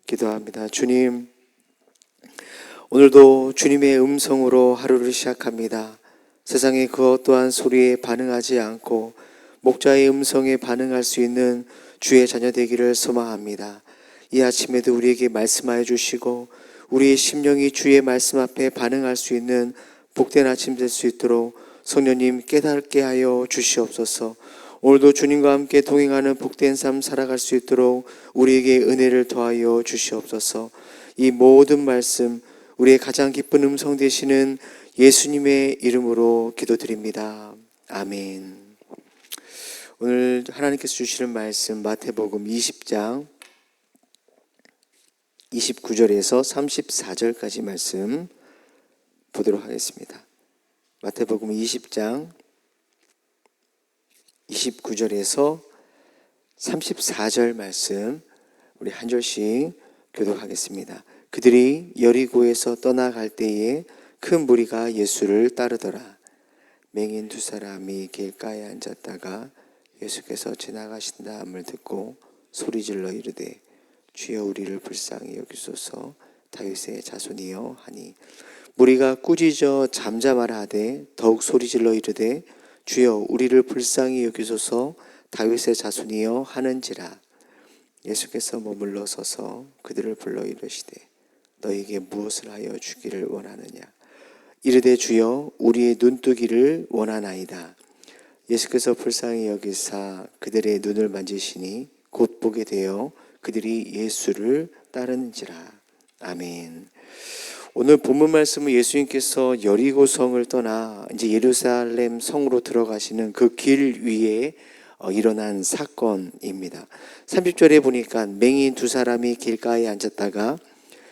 기도합니다. 주님, 오늘도 주님의 음성으로 하루를 시작합니다. 세상의 그 어떠한 소리에 반응하지 않고 목자의 음성에 반응할 수 있는 주의 자녀 되기를 소망합니다. 이 아침에도 우리에게 말씀하여 주시고 우리의 심령이 주의 말씀 앞에 반응할 수 있는 복된 아침 될 수 있도록 성령님 깨닫게 하여 주시옵소서. 오늘도 주님과 함께 동행하는 복된 삶 살아갈 수 있도록 우리에게 은혜를 더하여 주시옵소서. 이 모든 말씀 우리의 가장 기쁜 음성 되시는 예수님의 이름으로 기도드립니다. 아멘. 오늘 하나님께서 주시는 말씀 마태복음 20장 29절에서 34절까지 말씀 보도록 하겠습니다. 마태복음 20장 29절에서 34절 말씀 우리 한 절씩 교독하겠습니다. 그들이 여리고에서 떠나갈 때에 큰 무리가 예수를 따르더라. 맹인 두 사람이 길가에 앉았다가 예수께서 지나가신다함을 듣고 소리질러 이르되 주여 우리를 불쌍히 여기소서 다윗의 자손이여 하니 무리가 꾸짖어 잠잠하라 하되 더욱 소리질러 이르되 주여 우리를 불쌍히 여기소서 다윗의 자손이여 하는지라. 예수께서 머물러 서서 그들을 불러 이르시되 너에게 무엇을 하여 주기를 원하느냐. 이르되 주여 우리의 눈뜨기를 원하나이다. 예수께서 불쌍히 여기사 그들의 눈을 만지시니 곧 보게 되어 그들이 예수를 따르는지라. 아멘. 오늘 본문 말씀은 예수님께서 여리고성을 떠나 이제 예루살렘 성으로 들어가시는 그 길 위에 일어난 사건입니다. 30절에 보니까 맹인 두 사람이 길가에 앉았다가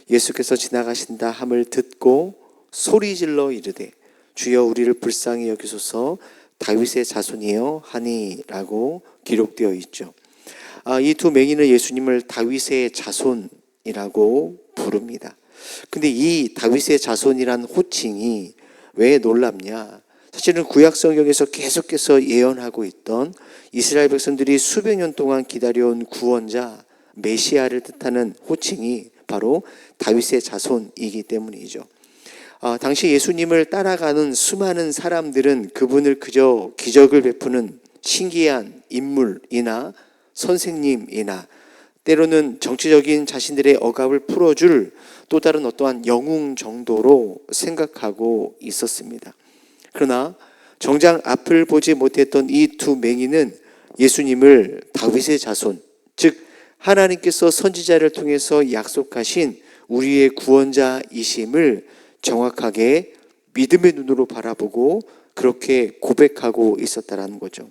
예수께서 지나가신다 함을 듣고 소리질러 이르되 주여 우리를 불쌍히 여기소서 다윗의 자손이여 하니라고 기록되어 있죠. 이 두 맹인은 예수님을 다윗의 자손이라고 부릅니다. 근데 이 다윗의 자손이란 호칭이 왜 놀랍냐? 사실은 구약 성경에서 계속해서 예언하고 있던 이스라엘 백성들이 수백 년 동안 기다려온 구원자 메시아를 뜻하는 호칭이 바로 다윗의 자손이기 때문이죠. 당시 예수님을 따라가는 수많은 사람들은 그분을 그저 기적을 베푸는 신기한 인물이나 선생님이나 때로는 정치적인 자신들의 억압을 풀어줄 또 다른 어떠한 영웅 정도로 생각하고 있었습니다. 그러나 정작 앞을 보지 못했던 이 두 맹인은 예수님을 다윗의 자손, 즉 하나님께서 선지자를 통해서 약속하신 우리의 구원자이심을 정확하게 믿음의 눈으로 바라보고 그렇게 고백하고 있었다라는 거죠.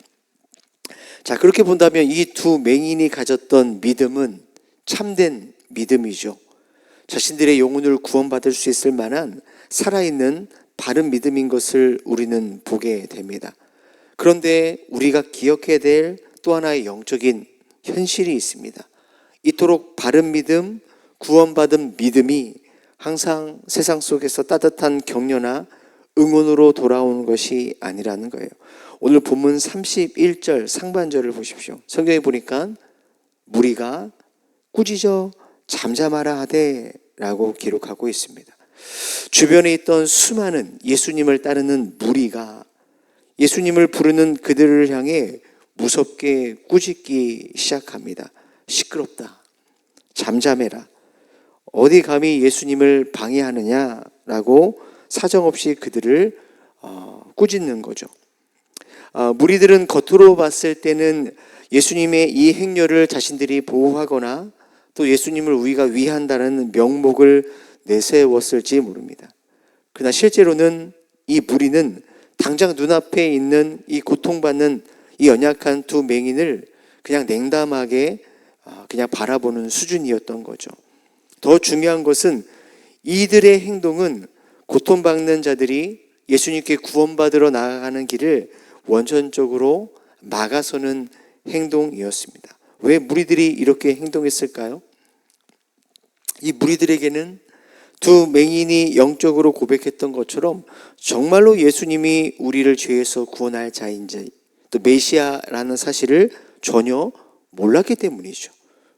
자, 그렇게 본다면 이 두 맹인이 가졌던 믿음은 참된 믿음이죠. 자신들의 영혼을 구원받을 수 있을 만한 살아있는 바른 믿음인 것을 우리는 보게 됩니다. 그런데 우리가 기억해야 될 또 하나의 영적인 현실이 있습니다. 이토록 바른 믿음, 구원받은 믿음이 항상 세상 속에서 따뜻한 격려나 응원으로 돌아오는 것이 아니라는 거예요. 오늘 본문 31절 상반절을 보십시오. 성경에 보니까 무리가 꾸짖어 잠잠하라 하되 라고 기록하고 있습니다. 주변에 있던 수많은 예수님을 따르는 무리가 예수님을 부르는 그들을 향해 무섭게 꾸짖기 시작합니다. 시끄럽다. 잠잠해라. 어디 감히 예수님을 방해하느냐라고 사정없이 그들을 꾸짖는 거죠. 무리들은 겉으로 봤을 때는 예수님의 이 행렬을 자신들이 보호하거나 또 예수님을 우리가 위한다는 명목을 내세웠을지 모릅니다. 그러나 실제로는 이 무리는 당장 눈앞에 있는 이 고통받는 이 연약한 두 맹인을 그냥 냉담하게 그냥 바라보는 수준이었던 거죠. 더 중요한 것은 이들의 행동은 고통받는 자들이 예수님께 구원받으러 나아가는 길을 원천적으로 막아서는 행동이었습니다. 왜 무리들이 이렇게 행동했을까요? 이 무리들에게는 두 맹인이 영적으로 고백했던 것처럼 정말로 예수님이 우리를 죄에서 구원할 자인지 또 메시아라는 사실을 전혀 몰랐기 때문이죠.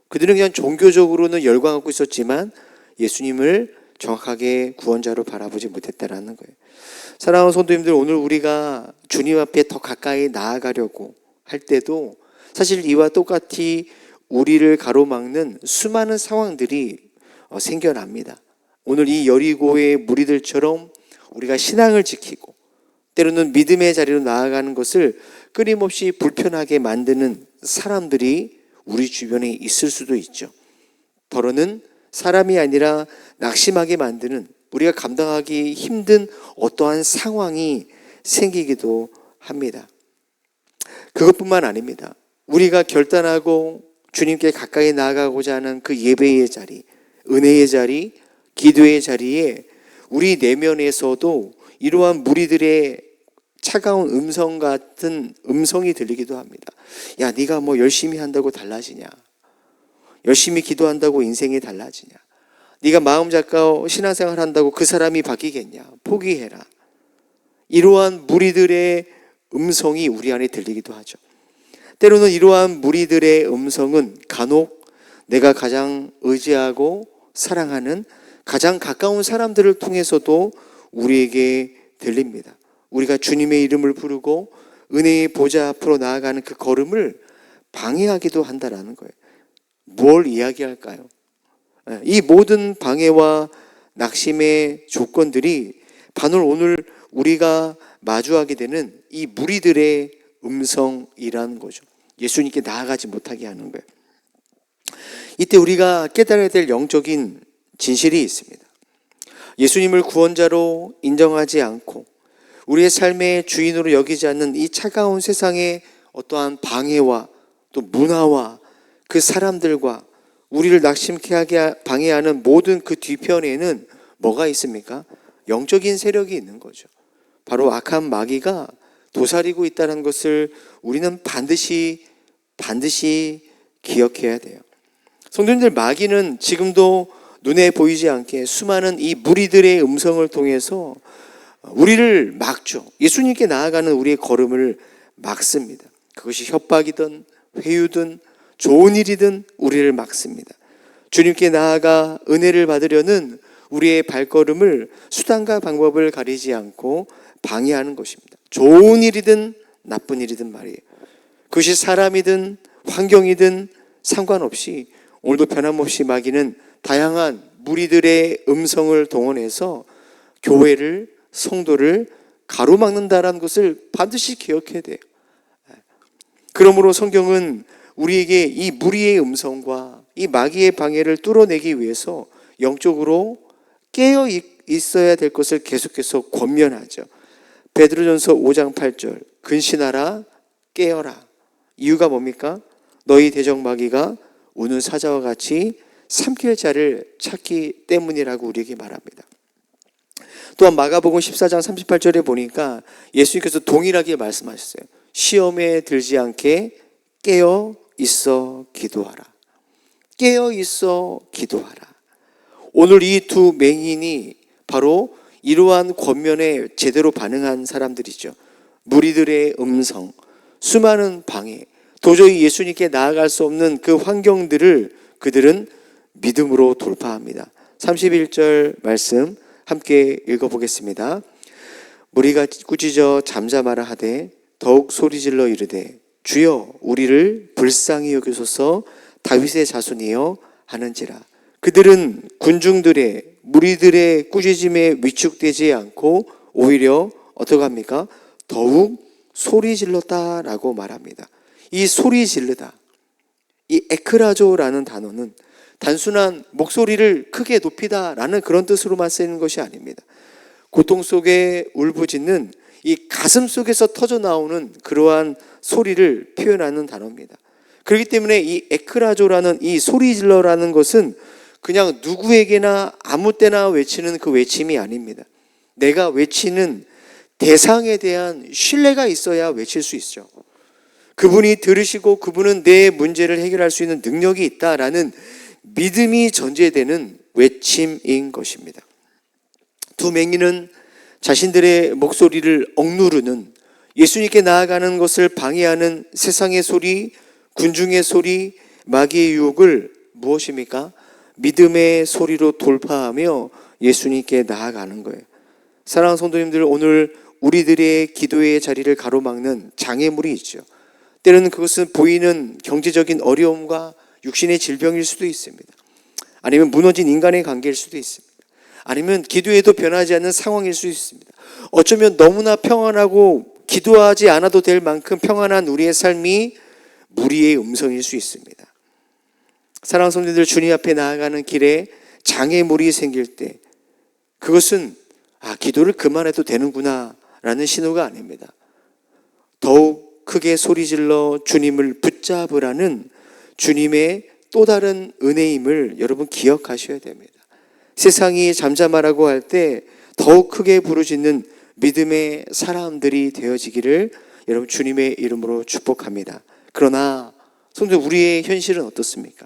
그들은 그냥 종교적으로는 열광하고 있었지만 예수님을 정확하게 구원자로 바라보지 못했다라는 거예요. 사랑하는 성도님들, 오늘 우리가 주님 앞에 더 가까이 나아가려고 할 때도 사실 이와 똑같이 우리를 가로막는 수많은 상황들이 생겨납니다. 오늘 이 여리고의 무리들처럼 우리가 신앙을 지키고 때로는 믿음의 자리로 나아가는 것을 끊임없이 불편하게 만드는 사람들이 우리 주변에 있을 수도 있죠. 더러는 사람이 아니라 낙심하게 만드는, 우리가 감당하기 힘든 어떠한 상황이 생기기도 합니다. 그것뿐만 아닙니다. 우리가 결단하고 주님께 가까이 나아가고자 하는 그 예배의 자리, 은혜의 자리, 기도의 자리에 우리 내면에서도 이러한 무리들의 차가운 음성 같은 음성이 들리기도 합니다. 야, 네가 뭐 열심히 한다고 달라지냐? 열심히 기도한다고 인생이 달라지냐? 네가 마음 잡고 신앙생활 한다고 그 사람이 바뀌겠냐? 포기해라. 이러한 무리들의 음성이 우리 안에 들리기도 하죠. 때로는 이러한 무리들의 음성은 간혹 내가 가장 의지하고 사랑하는 가장 가까운 사람들을 통해서도 우리에게 들립니다. 우리가 주님의 이름을 부르고 은혜의 보좌 앞으로 나아가는 그 걸음을 방해하기도 한다라는 거예요. 뭘 이야기할까요? 이 모든 방해와 낙심의 조건들이 바로 오늘 우리가 마주하게 되는 이 무리들의 음성이라는 거죠. 예수님께 나아가지 못하게 하는 거예요. 이때 우리가 깨달아야 될 영적인 진실이 있습니다. 예수님을 구원자로 인정하지 않고 우리의 삶의 주인으로 여기지 않는 이 차가운 세상의 어떠한 방해와 또 문화와 그 사람들과 우리를 낙심케 하게 방해하는 모든 그 뒤편에는 뭐가 있습니까? 영적인 세력이 있는 거죠. 바로 악한 마귀가 도사리고 있다는 것을 우리는 반드시 기억해야 돼요. 성도님들, 마귀는 지금도 눈에 보이지 않게 수많은 이 무리들의 음성을 통해서 우리를 막죠. 예수님께 나아가는 우리의 걸음을 막습니다. 그것이 협박이든 회유든 좋은 일이든 우리를 막습니다. 주님께 나아가 은혜를 받으려는 우리의 발걸음을 수단과 방법을 가리지 않고 방해하는 것입니다. 좋은 일이든 나쁜 일이든 말이에요. 그것이 사람이든 환경이든 상관없이 오늘도 변함없이 마귀는 다양한 무리들의 음성을 동원해서 교회를, 성도를 가로막는다라는 것을 반드시 기억해야 돼요. 그러므로 성경은 우리에게 이 무리의 음성과 이 마귀의 방해를 뚫어내기 위해서 영적으로 깨어 있어야 될 것을 계속해서 권면하죠. 베드로전서 5장 8절, 근신하라, 깨어라. 이유가 뭡니까? 너희 대적 마귀가 우는 사자와 같이 삼킬 자를 찾기 때문이라고 우리에게 말합니다. 또한 마가복음 14장 38절에 보니까 예수님께서 동일하게 말씀하셨어요. 시험에 들지 않게 깨어 있어 기도하라. 깨어 있어 기도하라. 오늘 이 두 맹인이 바로 이러한 권면에 제대로 반응한 사람들이죠. 무리들의 음성, 수많은 방해, 도저히 예수님께 나아갈 수 없는 그 환경들을 그들은 믿음으로 돌파합니다. 31절 말씀 함께 읽어보겠습니다. 무리가 꾸짖어 잠잠하라 하되 더욱 소리질러 이르되 주여 우리를 불쌍히 여기소서 다윗의 자손이여 하는지라. 그들은 군중들의 무리들의 꾸짖음에 위축되지 않고 오히려 어떻게 합니까? 더욱 소리 질렀다라고 말합니다. 이 소리 지르다, 이 에크라조라는 단어는 단순한 목소리를 크게 높이다라는 그런 뜻으로만 쓰이는 것이 아닙니다. 고통 속에 울부짖는 이 가슴 속에서 터져 나오는 그러한 소리를 표현하는 단어입니다. 그렇기 때문에 이 에크라조라는 이 소리 질러라는 것은 그냥 누구에게나 아무 때나 외치는 그 외침이 아닙니다. 내가 외치는 대상에 대한 신뢰가 있어야 외칠 수 있죠. 그분이 들으시고 그분은 내 문제를 해결할 수 있는 능력이 있다라는 믿음이 전제되는 외침인 것입니다. 두 맹인은 자신들의 목소리를 억누르는, 예수님께 나아가는 것을 방해하는 세상의 소리, 군중의 소리, 마귀의 유혹을 무엇입니까? 믿음의 소리로 돌파하며 예수님께 나아가는 거예요. 사랑하는 성도님들, 오늘 우리들의 기도의 자리를 가로막는 장애물이 있죠. 때로는 그것은 보이는 경제적인 어려움과 육신의 질병일 수도 있습니다. 아니면 무너진 인간의 관계일 수도 있습니다. 아니면 기도해도 변하지 않는 상황일 수도 있습니다. 어쩌면 너무나 평안하고 기도하지 않아도 될 만큼 평안한 우리의 삶이 무리의 음성일 수 있습니다. 사랑하는 성도님들, 주님 앞에 나아가는 길에 장애물이 생길 때 그것은 기도를 그만해도 되는구나 라는 신호가 아닙니다. 더욱 크게 소리질러 주님을 붙잡으라는 주님의 또 다른 은혜임을 여러분 기억하셔야 됩니다. 세상이 잠잠하라고 할 때 더욱 크게 부르짖는 믿음의 사람들이 되어지기를 여러분 주님의 이름으로 축복합니다. 그러나 성도, 우리의 현실은 어떻습니까?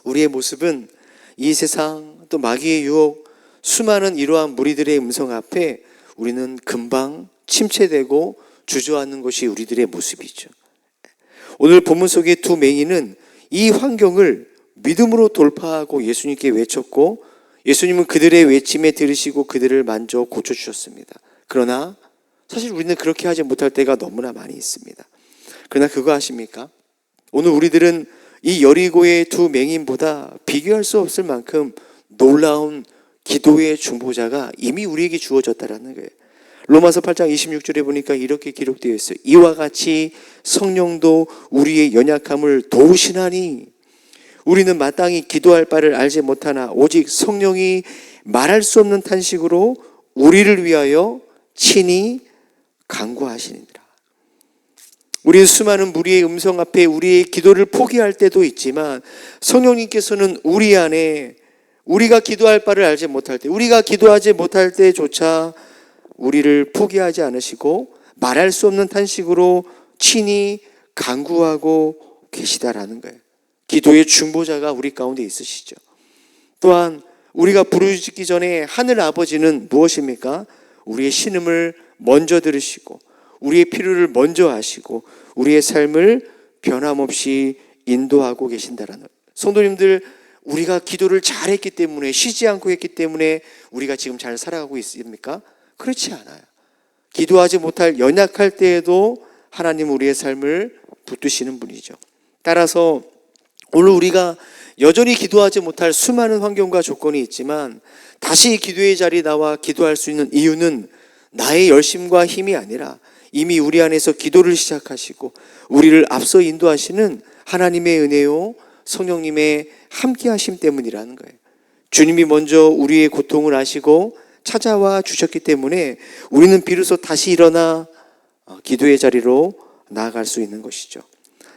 우리의 모습은 이 세상 또 마귀의 유혹, 수많은 이러한 무리들의 음성 앞에 우리는 금방 침체되고 주저앉는 것이 우리들의 모습이죠. 오늘 본문 속의 두 맹인은 이 환경을 믿음으로 돌파하고 예수님께 외쳤고 예수님은 그들의 외침에 들으시고 그들을 만져 고쳐주셨습니다. 그러나 사실 우리는 그렇게 하지 못할 때가 너무나 많이 있습니다. 그러나 그거 아십니까? 오늘 우리들은 이 여리고의 두 맹인보다 비교할 수 없을 만큼 놀라운 기도의 중보자가 이미 우리에게 주어졌다라는 거예요. 로마서 8장 26절에 보니까 이렇게 기록되어 있어요. 이와 같이 성령도 우리의 연약함을 도우시나니 우리는 마땅히 기도할 바를 알지 못하나 오직 성령이 말할 수 없는 탄식으로 우리를 위하여 친히 간구하시니라. 우리는 수많은 무리의 음성 앞에 우리의 기도를 포기할 때도 있지만 성령님께서는 우리 안에 우리가 기도할 바를 알지 못할 때, 우리가 기도하지 못할 때조차 우리를 포기하지 않으시고 말할 수 없는 탄식으로 친히 간구하고 계시다라는 거예요. 기도의 중보자가 우리 가운데 있으시죠. 또한 우리가 부르짖기 전에 하늘 아버지는 무엇입니까? 우리의 신음을 먼저 들으시고 우리의 필요를 먼저 아시고 우리의 삶을 변함없이 인도하고 계신다라는 거예요. 성도님들, 우리가 기도를 잘했기 때문에, 쉬지 않고 했기 때문에 우리가 지금 잘 살아가고 있습니까? 그렇지 않아요. 기도하지 못할 연약할 때에도 하나님 우리의 삶을 붙드시는 분이죠. 따라서 오늘 우리가 여전히 기도하지 못할 수많은 환경과 조건이 있지만 다시 기도의 자리에 나와 기도할 수 있는 이유는 나의 열심과 힘이 아니라 이미 우리 안에서 기도를 시작하시고 우리를 앞서 인도하시는 하나님의 은혜요 성령님의 함께 하심 때문이라는 거예요. 주님이 먼저 우리의 고통을 아시고 찾아와 주셨기 때문에 우리는 비로소 다시 일어나 기도의 자리로 나아갈 수 있는 것이죠.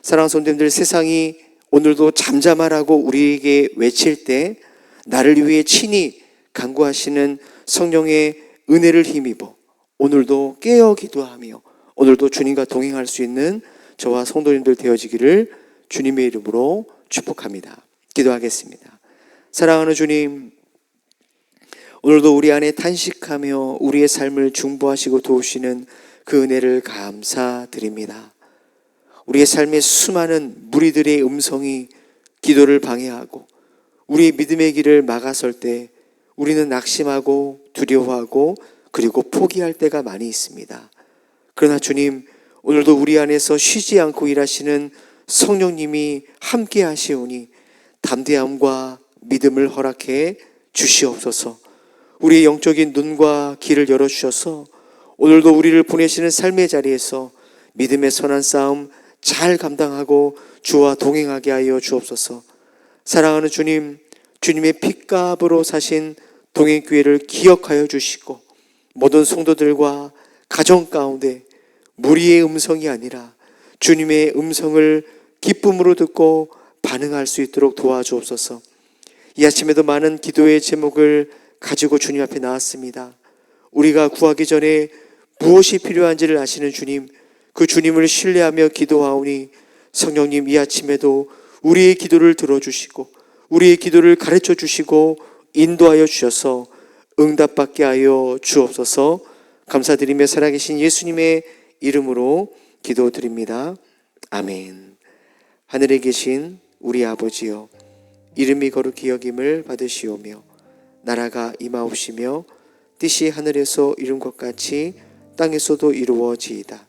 사랑하는 성도님들, 세상이 오늘도 잠잠하라고 우리에게 외칠 때 나를 위해 친히 간구하시는 성령의 은혜를 힘입어 오늘도 깨어 기도하며 오늘도 주님과 동행할 수 있는 저와 성도님들 되어지기를 주님의 이름으로 축복합니다. 기도하겠습니다. 사랑하는 주님, 오늘도 우리 안에 탄식하며 우리의 삶을 중보하시고 도우시는 그 은혜를 감사드립니다. 우리의 삶의 수많은 무리들의 음성이 기도를 방해하고 우리의 믿음의 길을 막아설 때 우리는 낙심하고 두려워하고 그리고 포기할 때가 많이 있습니다. 그러나 주님, 오늘도 우리 안에서 쉬지 않고 일하시는 성령님이 함께 하시오니 담대함과 믿음을 허락해 주시옵소서. 우리의 영적인 눈과 귀를 열어주셔서 오늘도 우리를 보내시는 삶의 자리에서 믿음의 선한 싸움 잘 감당하고 주와 동행하게 하여 주옵소서. 사랑하는 주님, 주님의 핏값으로 사신 동행교회를 기억하여 주시고 모든 성도들과 가정 가운데 무리의 음성이 아니라 주님의 음성을 기쁨으로 듣고 반응할 수 있도록 도와주옵소서. 이 아침에도 많은 기도의 제목을 가지고 주님 앞에 나왔습니다. 우리가 구하기 전에 무엇이 필요한지를 아시는 주님, 그 주님을 신뢰하며 기도하오니 성령님, 이 아침에도 우리의 기도를 들어주시고 우리의 기도를 가르쳐 주시고 인도하여 주셔서 응답받게 하여 주옵소서. 감사드리며 살아계신 예수님의 이름으로 기도드립니다. 아멘. 하늘에 계신 우리 아버지여, 이름이 거룩히 여김을 받으시오며 나라가 임하옵시며 뜻이 하늘에서 이룬 것 같이 땅에서도 이루어지이다.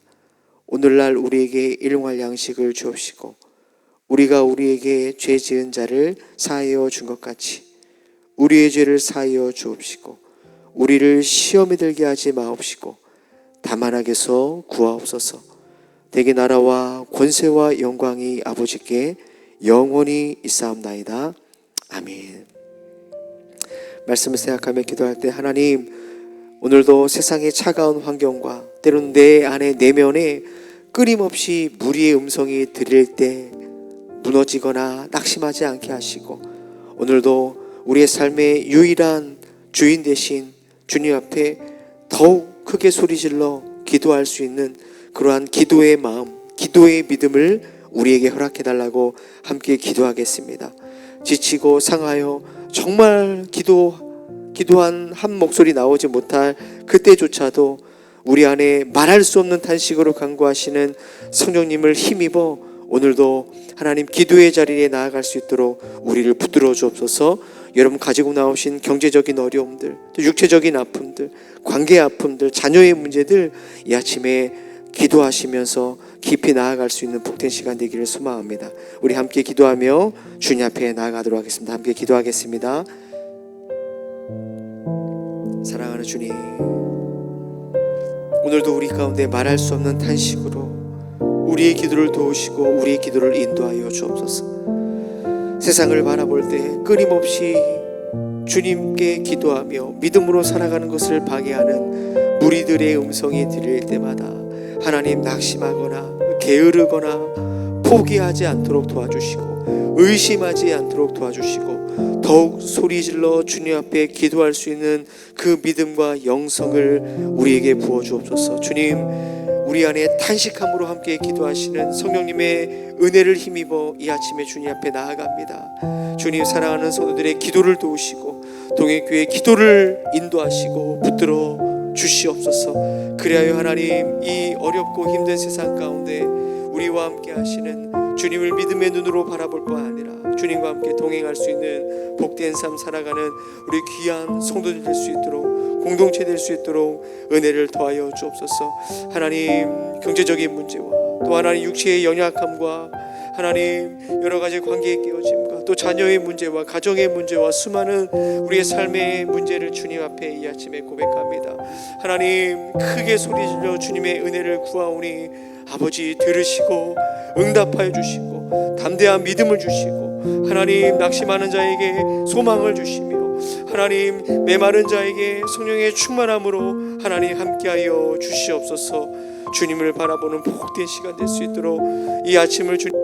오늘날 우리에게 일용할 양식을 주옵시고 우리가 우리에게 죄 지은 자를 사하여 준 것 같이 우리의 죄를 사하여 주옵시고 우리를 시험에 들게 하지 마옵시고 다만 악에서 구하옵소서. 대개 나라와 권세와 영광이 아버지께 영원히 있사옵나이다. 아멘. 말씀을 생각하며 기도할 때, 하나님, 오늘도 세상의 차가운 환경과 때로는 내 안에 내면에 끊임없이 무리의 음성이 들릴 때 무너지거나 낙심하지 않게 하시고, 오늘도 우리의 삶의 유일한 주인 되신 주님 앞에 더욱 크게 소리질러 기도할 수 있는 그러한 기도의 마음, 기도의 믿음을 우리에게 허락해달라고 함께 기도하겠습니다. 지치고 상하여 정말 기도한 한 목소리 나오지 못할 그때조차도 우리 안에 말할 수 없는 탄식으로 간구하시는 성령님을 힘입어 오늘도 하나님 기도의 자리에 나아갈 수 있도록 우리를 붙들어 주옵소서. 여러분 가지고 나오신 경제적인 어려움들, 육체적인 아픔들, 관계의 아픔들, 자녀의 문제들 이 아침에 기도하시면서 깊이 나아갈 수 있는 복된 시간 되기를 소망합니다. 우리 함께 기도하며 주님 앞에 나아가도록 하겠습니다. 함께 기도하겠습니다. 사랑하는 주님, 오늘도 우리 가운데 말할 수 없는 탄식으로 우리의 기도를 도우시고 우리의 기도를 인도하여 주옵소서. 세상을 바라볼 때 끊임없이 주님께 기도하며 믿음으로 살아가는 것을 방해하는 무리들의 음성이 들릴 때마다 하나님, 낙심하거나 게으르거나 포기하지 않도록 도와주시고 의심하지 않도록 도와주시고 더욱 소리질러 주님 앞에 기도할 수 있는 그 믿음과 영성을 우리에게 부어주옵소서. 주님, 우리 안에 탄식함으로 함께 기도하시는 성령님의 은혜를 힘입어 이 아침에 주님 앞에 나아갑니다. 주님, 사랑하는 성도들의 기도를 도우시고 동행교회의 기도를 인도하시고 붙들어 주시옵소서. 그리하여 하나님, 이 어렵고 힘든 세상 가운데 우리와 함께 하시는 주님을 믿음의 눈으로 바라볼 뿐 아니라 주님과 함께 동행할 수 있는 복된 삶 살아가는 우리 귀한 성도들 될 수 있도록, 공동체 될 수 있도록 은혜를 더하여 주옵소서. 하나님, 경제적인 문제와 또 하나님 육체의 연약함과 하나님 여러 가지 관계의 깨어짐과 또 자녀의 문제와 가정의 문제와 수많은 우리의 삶의 문제를 주님 앞에 이 아침에 고백합니다. 하나님, 크게 소리질러 주님의 은혜를 구하오니 아버지, 들으시고 응답하여 주시고 담대한 믿음을 주시고 하나님, 낙심하는 자에게 소망을 주시며 하나님, 메마른 자에게 성령의 충만함으로 하나님 함께하여 주시옵소서. 주님을 바라보는 복된 시간 될 수 있도록 이 아침을 주님